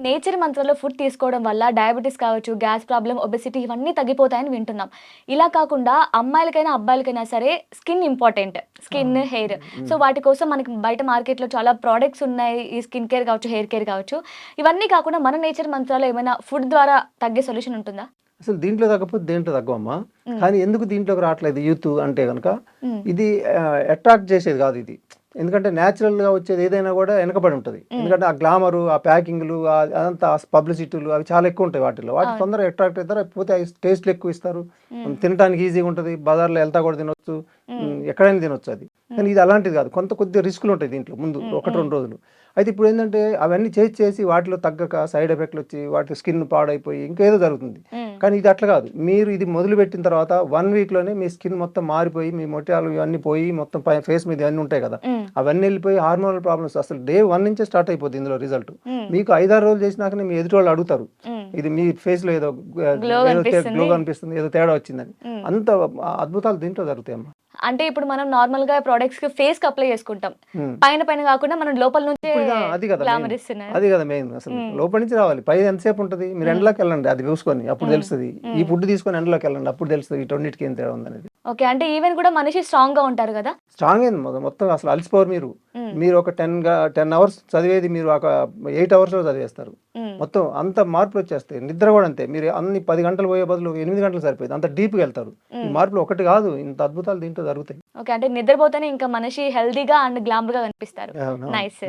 Nature మంత్రాల్లో food తీసుకోవడం వల్ల diabetes కావచ్చు, గ్యాస్ ప్రాబ్లమ్, ఒబెసిటీ ఇవన్నీ తగ్గిపోతాయని వింటున్నాం. ఇలా కాకుండా అమ్మాయిలకైనా, అబ్బాయిలకైనా సరే స్కిన్ ఇంపార్టెంట్. ఆ! Skin, hair. సో, హ్మ్. వాటి కోసం మనకి బయట మార్కెట్‌లో చాలా ప్రొడక్ట్స్ ఉన్నాయి. ఈ స్కిన్ కేర్ కావచ్చు, హెయిర్ కేర్ కావచ్చు. ఇవన్నీ కాకుండా మన నేచర్ మంత్రాల్లో ఏమైనా ఫుడ్ ద్వారా తగ్గే సొల్యూషన్ ఉంటుందా? అసలు దీంట్లో తగ్గకపోతే దేంట్లో తగ్గవమ్మా. హ్మ్. కానీ ఎందుకు దీంట్లోకి రావట్లేదు యూత్ అంటే గనక, హ్మ్. ఇది అట్రాక్ట్ చేసేది కాదు ఇది. ఎందుకంటే నేచురల్‌గా వచ్చేది ఏదైనా కూడా వెనకబడి ఉంటది. హ్మ్. ఎందుకంటే ఆ గ్లామరు, ఆ ప్యాకింగ్‌లు అదంతా పబ్లిసిటీలు అవి చాలా ఎక్కువ ఉంటాయి వాటిల్లో. వాటికి అవును. తొందరగా అట్రాక్ట్ అవుతారు. పోతే అవి టేస్ట్‌లు ఎక్కువ ఇస్తారు. హ్మ్. తినటానికి ఈజీగా ఉంటది. బజార్‌లో ఎళ్తా కూడా తినొచ్చు. హ్మ్. ఎక్కడైనా తినొచ్చు అది. కానీ హ్మ్. ఇది అలాంటిది కాదు. కొద్దిగా రిస్కులు ఉంటాయి దీంట్లో ముందు హ్మ్. 1, హ్మ్. 2 రోజులు. అయితే ఇప్పుడు ఏందంటే అవన్నీ చేసి వాటిలో తగ్గక సైడ్ ఎఫెక్ట్‌లు వచ్చి వాటి స్కిన్ పాడైపోయి ఇంకేదో జరుగుతుంది. హ్మ్. కానీ ఇది అట్లా కాదు. మీరు ఇది మొదలుపెట్టిన తర్వాత 1 వీక్‌లోనే మీ స్కిన్ మొత్తం మారిపోయి, మీ మొటియాలు ఇవన్నీ పోయి మొత్తం ఫేస్ మీద ఇవన్నీ ఉంటాయి కదా! హ్మ్. అవన్నీ వెళ్ళిపోయి హార్మోనల్ ప్రాబ్లమ్స్ అసలు డే 1 నుంచే స్టార్ట్ అయిపోద్ది ఇందులో రిజల్ట్. హ్మ్. మీకు 5, 6 రోజులు చేసినాకనే మీ ఎదుటోళ్ళు అడుగుతారు. హ్మ్. ఇది మీ ఫేస్‌లో ఏదో గ్లో గ్లో కనిపిస్తుంది. కనిపిస్తుంది. ఏదో తేడా వచ్చిందని. హ్మ్. అంత అద్భుతాలు దీంట్లో జరుగుతాయమ్మా. అంటే ఇప్పుడు మనం నార్మల్‌గా ప్రొడక్ట్స్‌కి ఫేస్‌కి అప్లై చేసుకుంటాం. హ్మ్. పైన పైన కాకుండా మనం లోపల నుంచే ఇప్పుడు అది కదా మెయిన్. గ్లామర్ ఇస్తున్నారు. అది కదా మెయిన్ అసలు. హ్మ్. లోపలి నుంచి రావాలి. పైన ఎంతసేపు ఉంటది? మీరు హ్మ్. ఎండలోకెళ్ళండి అది చూసుకొని. అప్పుడు హ్మ్. తెలుస్తది. ఈ హ్మ్. ఫుడ్ తీసుకొని ఎండలోకెళ్ళండి. అప్పుడు తెలుస్తది. ఈ రెండిటికి ఏం తేడా ఉందనేది. ఓకే. అంటే ఈవెన్ కూడా మనిషి స్ట్రాంగ్‌గా ఉంటారు గదా! స్ట్రాంగ్ అయింది మొత్తం అసలు అలసిపోరు మీరు. హ్మ్. మీరు ఒక 10 అవర్స్ చదివేది మీరు ఒక 8 అవర్స్‌లో చదివేస్తారు. హ్మ్. మొత్తం అంత మార్పులొచ్చేస్తాయి. నిద్ర గూడా అంతే. మీరు అన్ని 10 గంటలు పోయే బదులు 8 గంటలు సరిపోయిద్ది. అంత డీప్‌గెళ్తారు. ఈ హ్మ్. మార్పులు ఒకటి గాదు. ఇంత అద్భుతాలు దీంట్లో జరుగుతాయి. ఓకే. అంటే నిద్రపోతేనే ఇంకా మనిషి హెల్తీగా అండ్ గ్లామర్‌గా కనిపిస్తారు. అవునవును. నైస్.